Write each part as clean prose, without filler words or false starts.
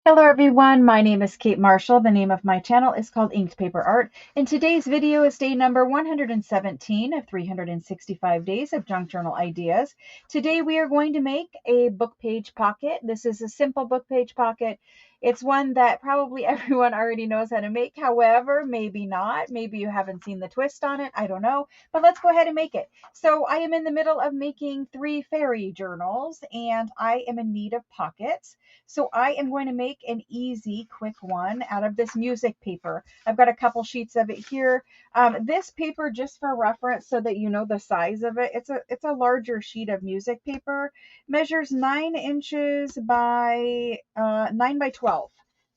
Hello everyone, my name is Kate Marshall. The name of my channel is called Inked Paper Art, and today's video is day number 117 of 365 days of junk journal ideas. Today we are going to make a book page pocket. This is a simple book page pocket. It's one that probably everyone already knows how to make. However, maybe not. Maybe you haven't seen the twist on it. I don't know, but let's go ahead and make it. So I am in the middle of making 3 fairy journals, and I am in need of pockets. So I am going to make an easy, quick one out of this music paper. I've got a couple sheets of it here. This paper, just for reference, so that you know the size of it, it's a larger sheet of music paper. Measures 9 inches by 9 by 12.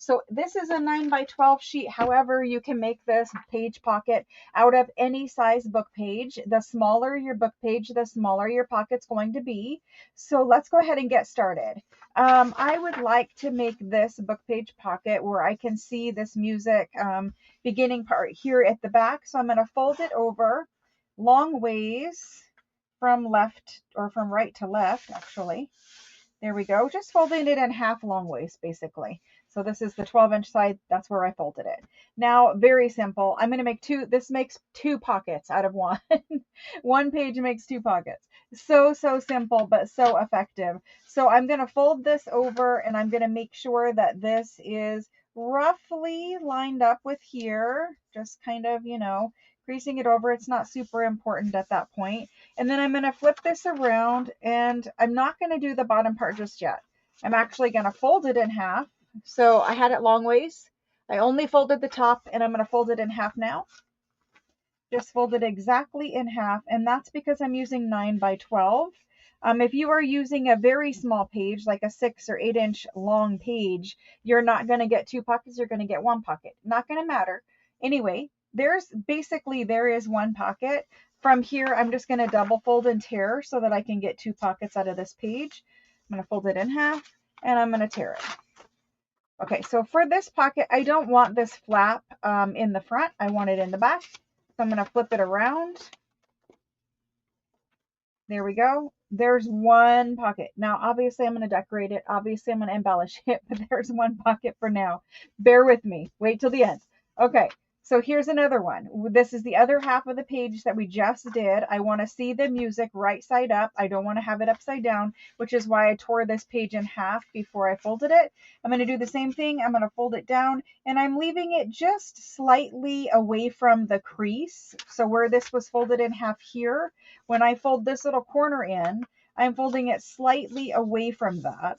So this is a 9 by 12 sheet. However, you can make this page pocket out of any size book page. The smaller your book page, the smaller your pocket's going to be. So let's go ahead and get started. I would like to make this book page pocket where I can see this music beginning part here at the back. So I'm going to fold it over long ways from left or from right to left, actually. There we go. Just folding it in half long ways, basically. So this is the 12-inch side. That's where I folded it. Now, very simple. I'm going to make two. This makes 2 pockets out of one. One page makes 2 pockets. So simple, but so effective. So I'm going to fold this over, and I'm going to make sure that this is roughly lined up with here. Just kind of, creasing it over. It's not super important at that point. And then I'm going to flip this around, and I'm not going to do the bottom part just yet. I'm actually going to fold it in half. So I had it long ways. I only folded the top, and I'm going to fold it in half now. Just fold it exactly in half, and that's because I'm using 9 by 12. If you are using a very small page, like a 6 or 8 inch long page, you're not going to get 2 pockets, you're going to get 1 pocket. Not going to matter. Anyway, there is 1 pocket. From here, I'm just going to double fold and tear so that I can get 2 pockets out of this page. I'm going to fold it in half, and I'm going to tear it. Okay, so for this pocket, I don't want this flap in the front. I want it in the back. So I'm going to flip it around. There we go. There's 1 pocket. Now, obviously, I'm going to decorate it. Obviously, I'm going to embellish it, but there's 1 pocket for now. Bear with me. Wait till the end. Okay, so here's another one. This is the other half of the page that we just did. I want to see the music right side up. I don't want to have it upside down, which is why I tore this page in half before I folded it. I'm going to do the same thing. I'm going to fold it down, and I'm leaving it just slightly away from the crease. So where this was folded in half here, when I fold this little corner in, I'm folding it slightly away from that.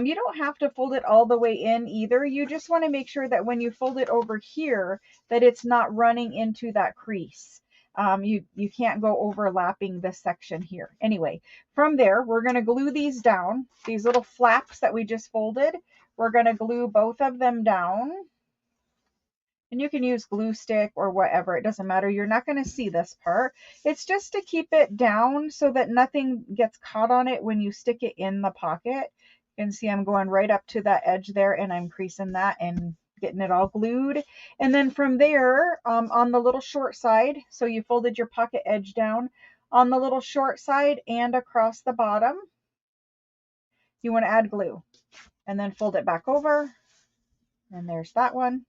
You don't have to fold it all the way in either. You just want to make sure that when you fold it over here, that it's not running into that crease. You can't go overlapping this section here. Anyway, from there, we're going to glue these down. These little flaps that we just folded, we're going to glue both of them down. And you can use glue stick or whatever. It doesn't matter. You're not going to see this part. It's just to keep it down so that nothing gets caught on it when you stick it in the pocket. You can see I'm going right up to that edge there, and I'm creasing that and getting it all glued. And then from there, on the little short side, so you folded your pocket edge down on the little short side and across the bottom, you want to add glue. And then fold it back over. And there's that one.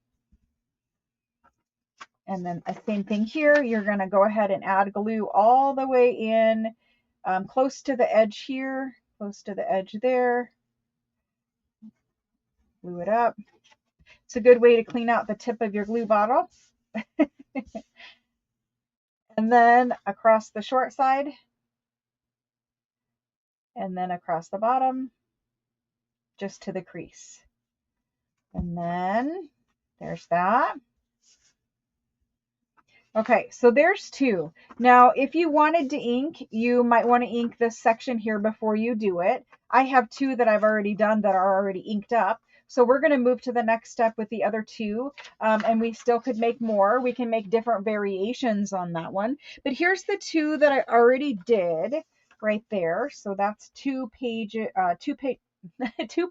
And then the same thing here, you're going to go ahead and add glue all the way in, close to the edge here, close to the edge there. Glue it up. It's a good way to clean out the tip of your glue bottle. And then across the short side, and then across the bottom, just to the crease. And then there's that. Okay, so there's 2. Now, if you wanted to ink, you might want to ink this section here before you do it. I have 2 that I've already done that are already inked up. So we're going to move to the next step with the other 2, and we still could make more. We can make different variations on that one. But here's the 2 that I already did right there. So that's 2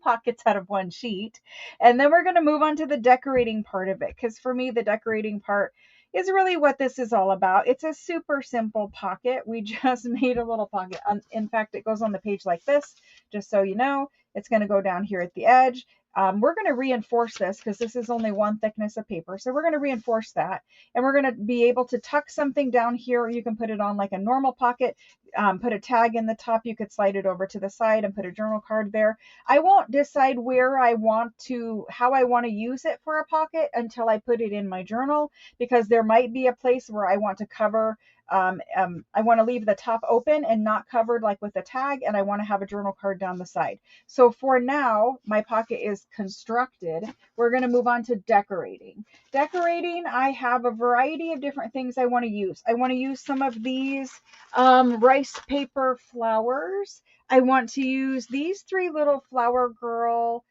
pockets out of 1 sheet. And then we're going to move on to the decorating part of it, because for me, the decorating part is really what this is all about. It's a super simple pocket. We just made a little pocket. In fact, it goes on the page like this, just so you know. It's going to go down here at the edge. we're going to reinforce this because this is only one thickness of paper. So we're going to reinforce that, and we're going to be able to tuck something down here. You can put it on like a normal pocket, put a tag in the top. You could slide it over to the side and put a journal card there. I won't decide how I want to use it for a pocket until I put it in my journal, because there might be a place where I want to cover I want to leave the top open and not covered like with a tag, and I want to have a journal card down the side. So for now, my pocket is constructed. We're going to move on to decorating. Decorating, I have a variety of different things I want to use. I want to use some of these rice paper flowers. I want to use these three little flower girl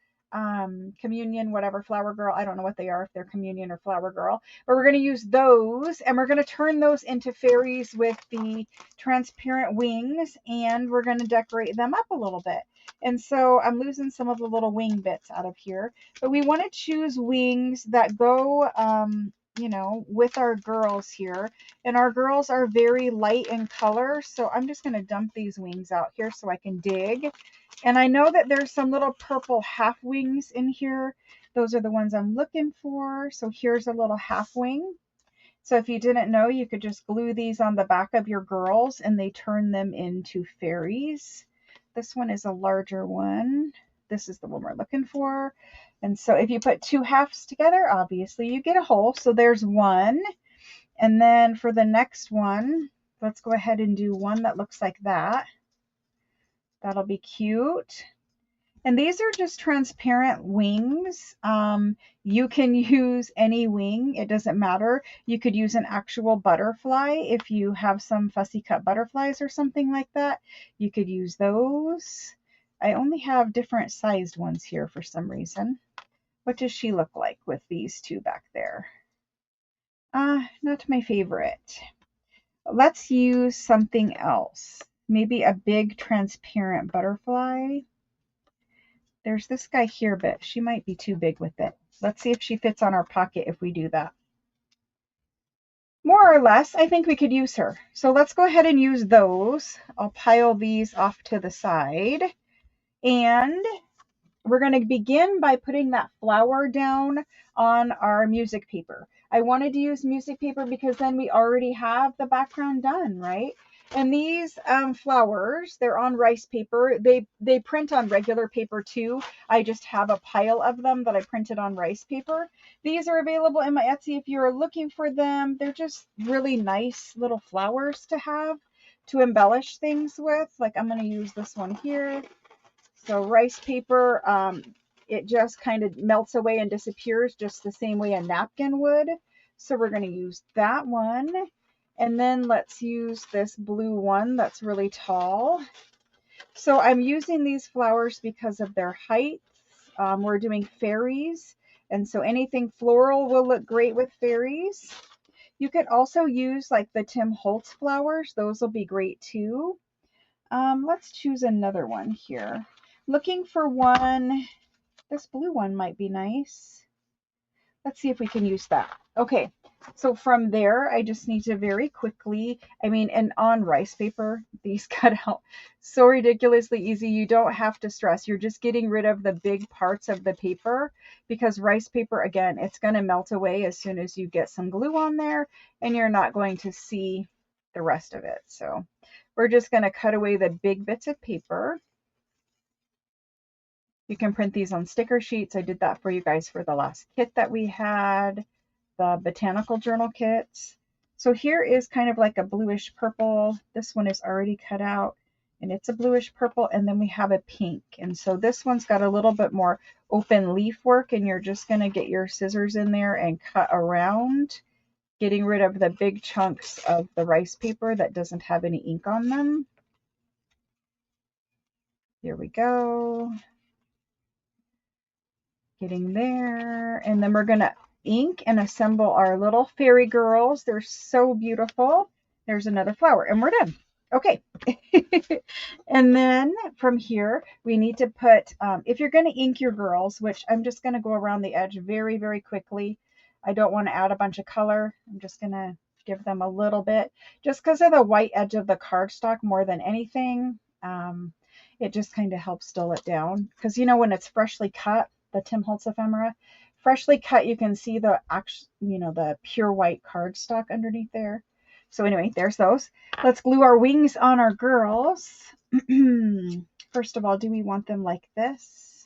communion, whatever, flower girl. I don't know what they are, if they're communion or flower girl, but we're going to use those, and we're going to turn those into fairies with the transparent wings, and we're going to decorate them up a little bit. And so I'm losing some of the little wing bits out of here, but we want to choose wings that go, you know, with our girls here. And our girls are very light in color, so I'm just going to dump these wings out here so I can dig. And I know that there's some little purple half wings in here. Those are the ones I'm looking for. So here's a little half wing. So if you didn't know, you could just glue these on the back of your girls and they turn them into fairies. This one is a larger one. This is the one we're looking for. And so if you put two halves together, obviously you get a whole. So there's one. And then for the next one, let's go ahead and do one that looks like that. That'll be cute. And these are just transparent wings. You can use any wing. It doesn't matter. You could use an actual butterfly if you have some fussy cut butterflies or something like that. You could use those. I only have different sized ones here for some reason. What does she look like with these two back there? Not my favorite. Let's use something else. Maybe a big transparent butterfly. There's this guy here, but she might be too big with it. Let's see if she fits on our pocket if we do that. More or less, I think we could use her. So let's go ahead and use those. I'll pile these off to the side. And we're going to begin by putting that flower down on our music paper. I wanted to use music paper because then we already have the background done, right? And these flowers, they're on rice paper. They print on regular paper too. I just have a pile of them that I printed on rice paper. These are available in my Etsy if you're looking for them. They're just really nice little flowers to have to embellish things with. Like I'm going to use this one here. So rice paper, it just kind of melts away and disappears just the same way a napkin would. So we're going to use that one. And then let's use this blue one that's really tall. So I'm using these flowers because of their height. We're doing fairies. And so anything floral will look great with fairies. You could also use like the Tim Holtz flowers. Those will be great too. Let's choose another one here. Looking for one. This blue one might be nice. Let's see if we can use that. Okay, so from there, I just need to very quickly, and on rice paper, these cut out so ridiculously easy. You don't have to stress. You're just getting rid of the big parts of the paper because rice paper, again, it's going to melt away as soon as you get some glue on there and you're not going to see the rest of it. So we're just going to cut away the big bits of paper. You can print these on sticker sheets. I did that for you guys for the last kit that we had, the botanical journal kits. So here is kind of like a bluish purple. This one is already cut out and it's a bluish purple, and then we have a pink. And so this one's got a little bit more open leaf work, and you're just going to get your scissors in there and cut around, getting rid of the big chunks of the rice paper that doesn't have any ink on them. Here we go. Getting there. And then we're going to ink and assemble our little fairy girls. They're so beautiful. There's another flower and we're done. Okay. And then from here, we need to put, if you're going to ink your girls, which I'm just going to go around the edge very, very quickly. I don't want to add a bunch of color. I'm just going to give them a little bit just because of the white edge of the cardstock more than anything. It just kind of helps dull it down because, you know, when it's freshly cut, the Tim Holtz ephemera. Freshly cut, you can see the actual, the pure white cardstock underneath there. So anyway, there's those. Let's glue our wings on our girls. First of all, do we want them like this?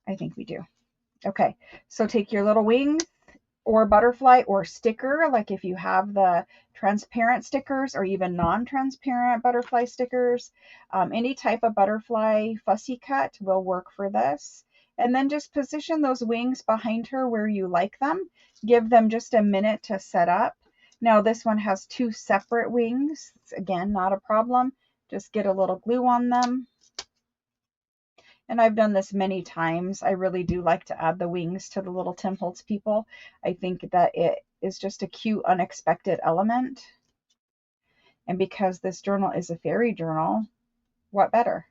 I think we do. Okay, so take your little wings or butterfly or sticker, like if you have the transparent stickers or even non-transparent butterfly stickers, any type of butterfly fussy cut will work for this. And then just position those wings behind her where you like them. Give them just a minute to set up. Now this one has two separate wings. It's, again, not a problem. Just get a little glue on them. And I've done this many times. I really do like to add the wings to the little Tim Holtz people. I think that it is just a cute, unexpected element. And because this journal is a fairy journal, what better?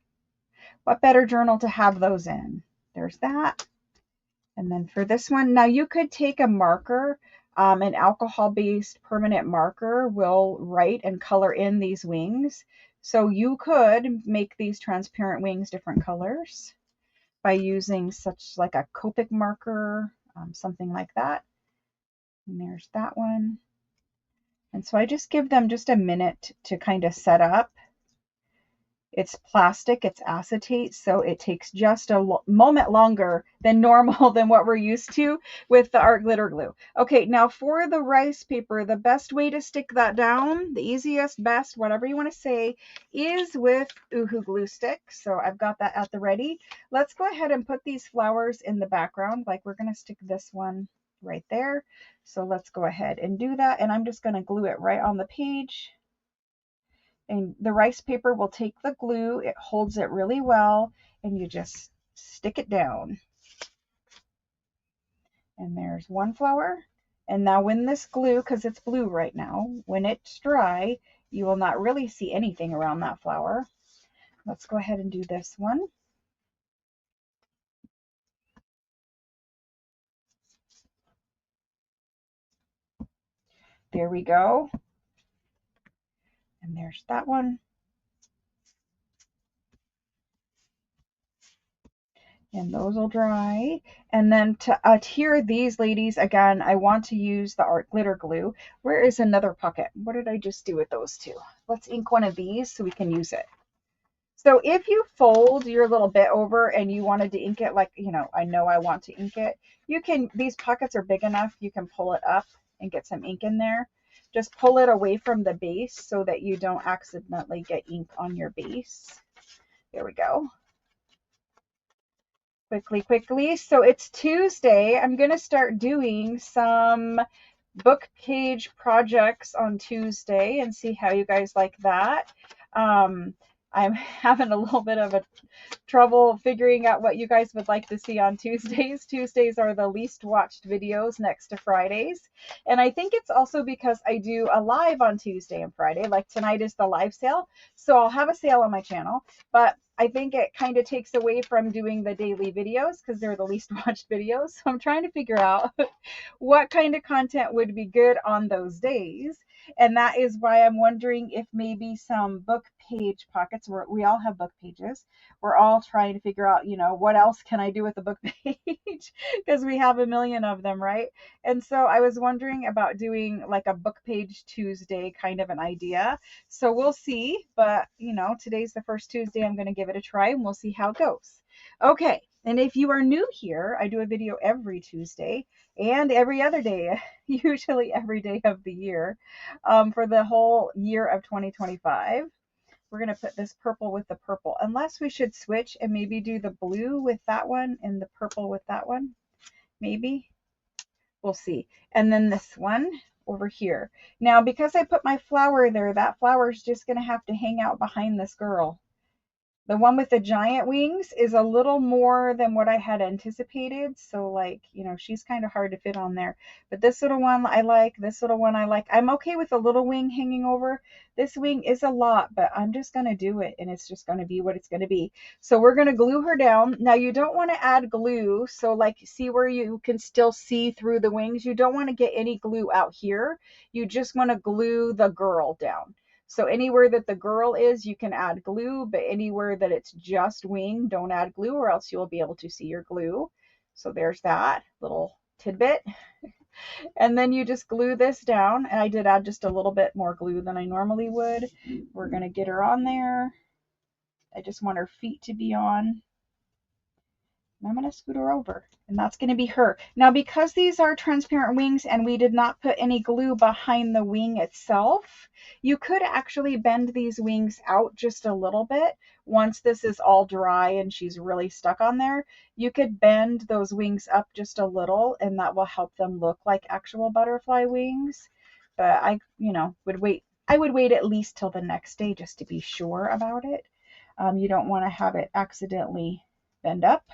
What better journal to have those in? There's that. And then for this one, now you could take a marker, an alcohol-based permanent marker will write and color in these wings. So you could make these transparent wings different colors by using such like a Copic marker, something like that. And there's that one. And so I just give them just a minute to kind of set up. It's plastic, it's acetate, so it takes just a moment longer than normal than what we're used to with the art glitter glue. Okay, now for the rice paper, the best way to stick that down, the easiest, best, whatever you want to say, is with UHU Glue Stick. So I've got that at the ready. Let's go ahead and put these flowers in the background. Like we're going to stick this one right there. So let's go ahead and do that. And I'm just going to glue it right on the page. And the rice paper will take the glue, it holds it really well, and you just stick it down. And there's one flower. And now when this glue, because it's blue right now, when it's dry, you will not really see anything around that flower. Let's go ahead and do this one. There we go. And there's that one. And those will dry. And then to adhere these ladies, again, I want to use the art glitter glue. Where is another pocket? What did I just do with those two? Let's ink one of these so we can use it. So if you fold your little bit over and you wanted to ink it, like, I know I want to ink it, you can, these pockets are big enough, you can pull it up and get some ink in there. Just pull it away from the base so that you don't accidentally get ink on your base. There we go. Quickly. So it's Tuesday. I'm going to start doing some book page projects on Tuesday and see how you guys like that. I'm having a little bit of a trouble figuring out what you guys would like to see on Tuesdays. Tuesdays are the least watched videos next to Fridays. And I think it's also because I do a live on Tuesday and Friday. Like tonight is the live sale. So I'll have a sale on my channel. But I think it kind of takes away from doing the daily videos because they're the least watched videos. So I'm trying to figure out what kind of content would be good on those days. And that is why I'm wondering if maybe some book page pockets, where we all have book pages, we're all trying to figure out, what else can I do with a book page? Because we have a million of them, right? And so I was wondering about doing like a book page Tuesday kind of an idea. So we'll see. But, today's the first Tuesday. I'm going to give it a try and we'll see how it goes. Okay. And if you are new here, I do a video every Tuesday and every other day, usually every day of the year, for the whole year of 2025. We're going to put this purple with the purple, unless we should switch and maybe do the blue with that one and the purple with that one. Maybe. We'll see. And then this one over here. Now, because I put my flower there, that flower is just going to have to hang out behind this girl. The one with the giant wings is a little more than what I had anticipated. So like, she's kind of hard to fit on there. But this little one I like, this little one I like. I'm okay with a little wing hanging over. This wing is a lot, but I'm just going to do it. And it's just going to be what it's going to be. So we're going to glue her down. Now you don't want to add glue. So like, see where you can still see through the wings. You don't want to get any glue out here. You just want to glue the girl down. So anywhere that the girl is, you can add glue, but anywhere that it's just wing, don't add glue or else you'll be able to see your glue. So there's that little tidbit. And then you just glue this down. And I did add just a little bit more glue than I normally would. We're going to get her on there. I just want her feet to be on. And I'm going to scoot her over, and that's going to be her. Now, because these are transparent wings and we did not put any glue behind the wing itself, you could actually bend these wings out just a little bit. Once this is all dry and she's really stuck on there, you could bend those wings up just a little, and that will help them look like actual butterfly wings. But I, would wait. I would wait at least till the next day just to be sure about it. You don't want to have it accidentally bend up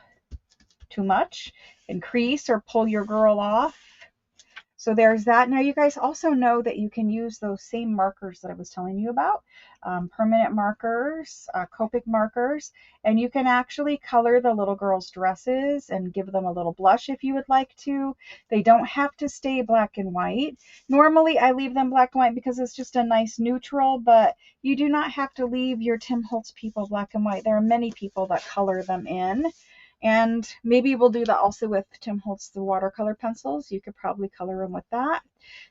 too much and crease or pull your girl off. So there's that. Now you guys also know that you can use those same markers that I was telling you about, permanent markers, Copic markers, and you can actually color the little girls' dresses and give them a little blush if you would like to. They don't have to stay black and white. Normally I leave them black and white because it's just a nice neutral, but you do not have to leave your Tim Holtz People black and white. There are many people that color them in. And maybe we'll do that also with Tim Holtz, the watercolor pencils. You could probably color them with that.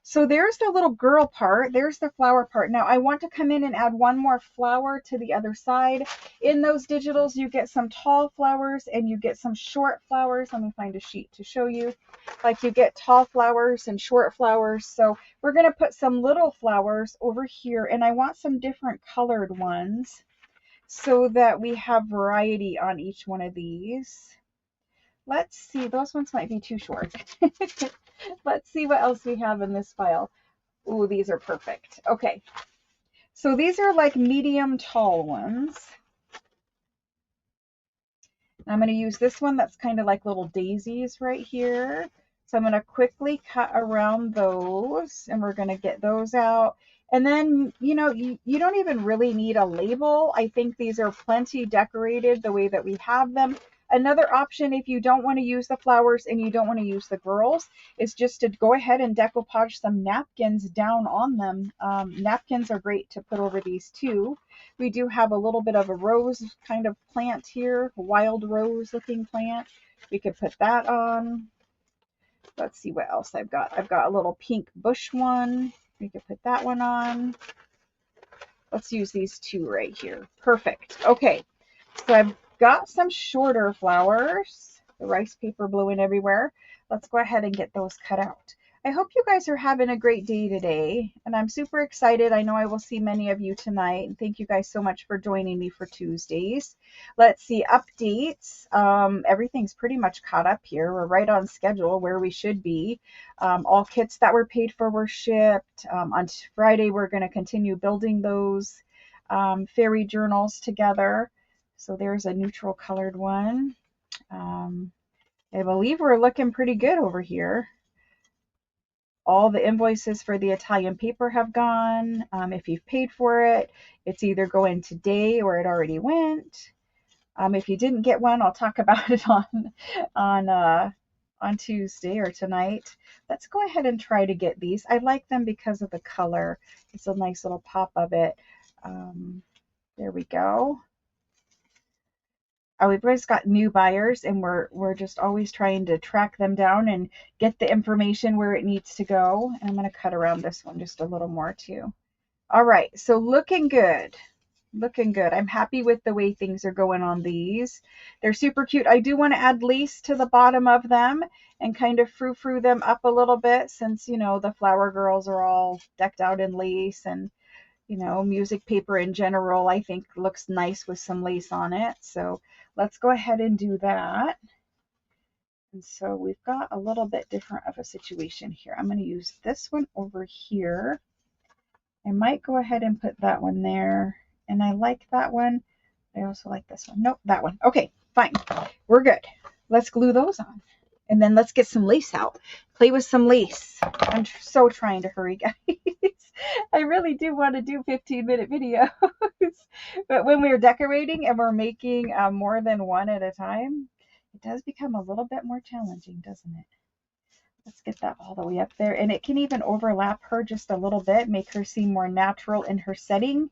So there's the little girl part. There's the flower part. Now I want to come in and add one more flower to the other side. In those digitals, you get some tall flowers and you get some short flowers. Let me find a sheet to show you. Like you get tall flowers and short flowers. So we're going to put some little flowers over here, and I want some different colored ones, so that we have variety on each one of these. Let's see, those ones might be too short. Let's see what else we have in this file. Ooh, these are perfect. Okay, so these are like medium tall ones. I'm going to use this one that's kind of like little daisies right here. So I'm going to quickly cut around those, and we're going to get those out. And then, you don't even really need a label. I think these are plenty decorated the way that we have them. Another option, if you don't want to use the flowers and you don't want to use the girls, is just to go ahead and decoupage some napkins down on them. Napkins are great to put over these too. We do have a little bit of a rose kind of plant here, a wild rose looking plant. We could put that on. Let's see what else I've got. I've got a little pink bush one. We could put that one on. Let's use these two right here. Perfect. Okay, so I've got some shorter flowers. The rice paper blowing everywhere. Let's go ahead and get those cut out. I hope you guys are having a great day today, and I'm super excited. I know I will see many of you tonight, and thank you guys so much for joining me for Tuesdays. Let's see, updates. Everything's pretty much caught up here. We're right on schedule where we should be. All kits that were paid for were shipped. On Friday, we're going to continue building those fairy journals together. So there's a neutral colored one. I believe we're looking pretty good over here. All the invoices for the Italian paper have gone. If you've paid for it, it's either going today or it already went. If you didn't get one, I'll talk about it on Tuesday or tonight. Let's go ahead and try to get these. I like them because of the color. It's a nice little pop of it. There we go. We've always got new buyers, and we're just always trying to track them down and get the information where it needs to go. And I'm going to cut around this one just a little more too. All right, so looking good. Looking good. I'm happy with the way things are going on these. They're super cute. I do want to add lace to the bottom of them and kind of frou-frou them up a little bit, since, the flower girls are all decked out in lace, and music paper in general, I think, looks nice with some lace on it. So let's go ahead and do that. And so we've got a little bit different of a situation here. I'm going to use this one over here. I might go ahead and put that one there. And I like that one. I also like this one. Nope, that one. Okay, fine. We're good. Let's glue those on. And then let's get some lace out. Play with some lace. I'm so trying to hurry, guys. I really do want to do 15-minute videos. But when we're decorating and we're making more than one at a time, it does become a little bit more challenging, doesn't it? Let's get that all the way up there. And it can even overlap her just a little bit, make her seem more natural in her setting.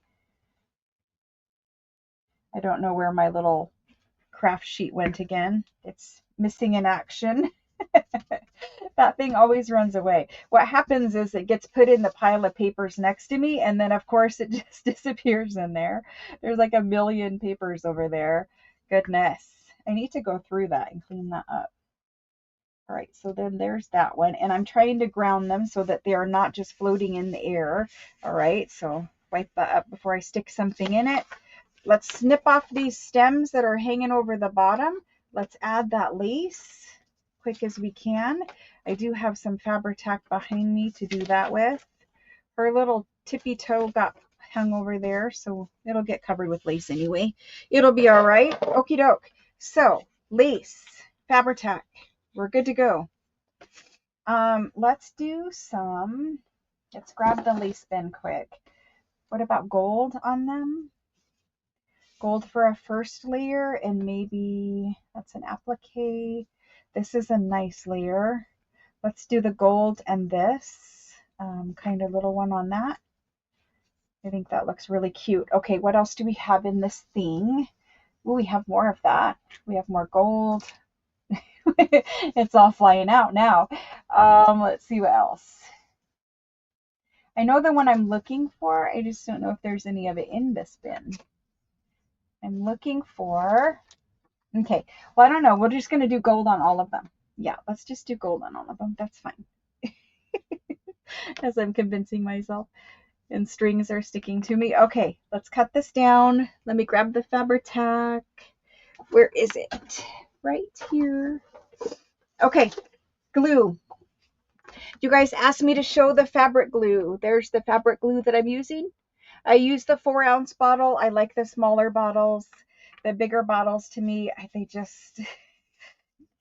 I don't know where my little craft sheet went again. It's missing in action. That thing always runs away. What happens is it gets put in the pile of papers next to me, and then of course it just disappears in there. There's like a million papers over there. Goodness. I need to go through that and clean that up. All right, so then there's that one. And I'm trying to ground them so that they are not just floating in the air. All right, so wipe that up before I stick something in it. Let's snip off these stems that are hanging over the bottom. Let's add that lace quick as we can. I do have some Fabri-Tac behind me to do that with. Her little tippy toe got hung over there, so it'll get covered with lace anyway. It'll be all right. Okie doke. So lace, Fabri-Tac, we're good to go. Let's do some, let's grab the lace bin quick. What about gold on them? Gold for a first layer, and maybe that's an applique. This is a nice layer. Let's do the gold and this kind of little one on that. I think that looks really cute. Okay, what else do we have in this thing? Ooh, we have more of that. We have more gold. It's all flying out now. Let's see what else. I know the one I'm looking for. I just don't know if there's any of it in this bin. I'm looking for, okay, well, I don't know. We're just going to do gold on all of them. Yeah, let's just do gold on all of them. That's fine. As I'm convincing myself. And strings are sticking to me. Okay, let's cut this down. Let me grab the Fabri-Tac. Where is it? Right here. Okay, glue. You guys asked me to show the fabric glue. There's the fabric glue that I'm using. I use the 4-ounce bottle. I like the smaller bottles. The bigger bottles, to me, they just,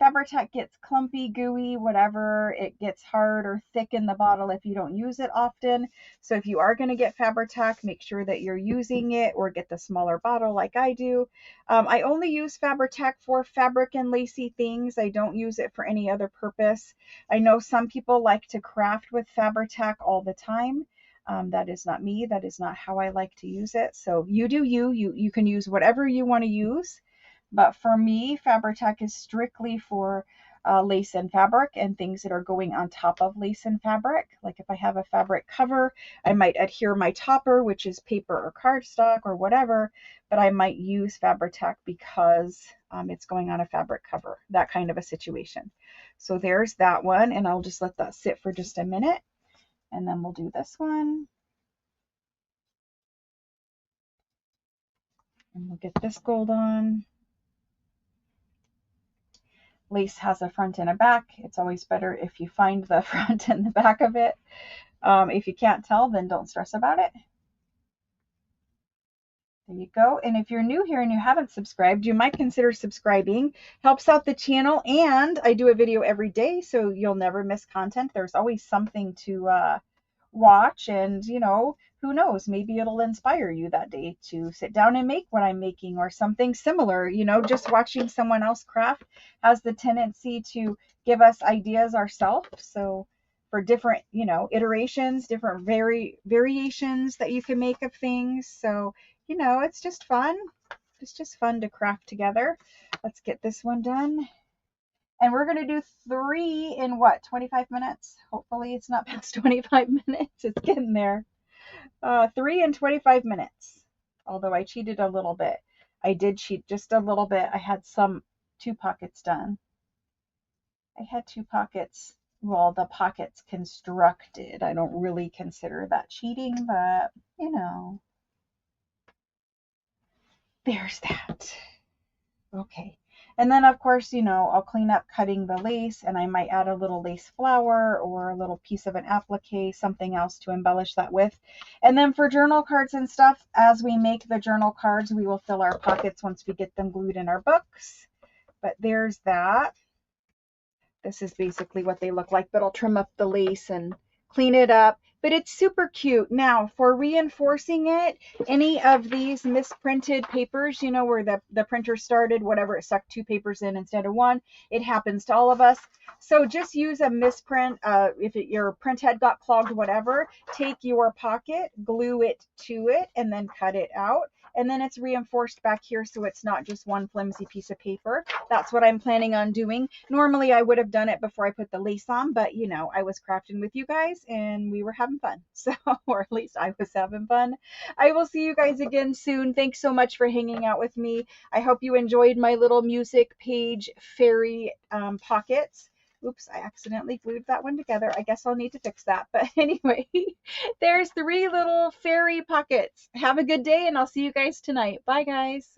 Fabri-Tac gets clumpy, gooey, whatever. It gets hard or thick in the bottle if you don't use it often. So if you are going to get Fabri-Tac, make sure that you're using it, or get the smaller bottle like I do. I only use Fabri-Tac for fabric and lacy things. I don't use it for any other purpose. I know some people like to craft with Fabri-Tac all the time. That is not me. That is not how I like to use it. So you do you. You can use whatever you want to use. But for me, Fabri-Tac is strictly for lace and fabric and things that are going on top of lace and fabric. Like if I have a fabric cover, I might adhere my topper, which is paper or cardstock or whatever, but I might use Fabri-Tac because it's going on a fabric cover, that kind of a situation. So there's that one, and I'll just let that sit for just a minute. And then we'll do this one. And we'll get this gold on. Lace has a front and a back. It's always better if you find the front and the back of it. If you can't tell, then don't stress about it. There you go. And if you're new here and you haven't subscribed, you might consider subscribing. Helps out the channel, and I do a video every day, so you'll never miss content. There's always something to watch, and who knows, maybe it'll inspire you that day to sit down and make what I'm making or something similar. Just watching someone else craft has the tendency to give us ideas ourselves. So for different iterations, different variations that you can make of things. So it's just fun. It's just fun to craft together. Let's get this one done. And we're going to do 3 in what, 25 minutes? Hopefully it's not past 25 minutes. It's getting there. 3 in 25 minutes. Although I cheated a little bit. I did cheat just a little bit. I had 2 pockets done. I had 2 pockets. Well, the pockets constructed. I don't really consider that cheating, but there's that. Okay. And then, of course, I'll clean up cutting the lace, and I might add a little lace flower or a little piece of an applique, something else to embellish that with. And then for journal cards and stuff, as we make the journal cards, we will fill our pockets once we get them glued in our books. But there's that. This is basically what they look like, but I'll trim up the lace and clean it up. But it's super cute. Now, for reinforcing it, any of these misprinted papers, where the printer started, whatever, it stuck 2 papers in instead of 1. It happens to all of us. So just use a misprint. If your print head got clogged, whatever, take your pocket, glue it to it, and then cut it out. and then it's reinforced back here so it's not just one flimsy piece of paper. That's what I'm planning on doing. Normally I would have done it before I put the lace on, but you know, I was crafting with you guys and we were having fun. So, or at least I was having fun. I will see you guys again soon. Thanks so much for hanging out with me. I hope you enjoyed my little music page fairy pockets. Oops, I accidentally glued that one together. I guess I'll need to fix that. But anyway, there's 3 little fairy pockets. Have a good day, and I'll see you guys tonight. Bye, guys.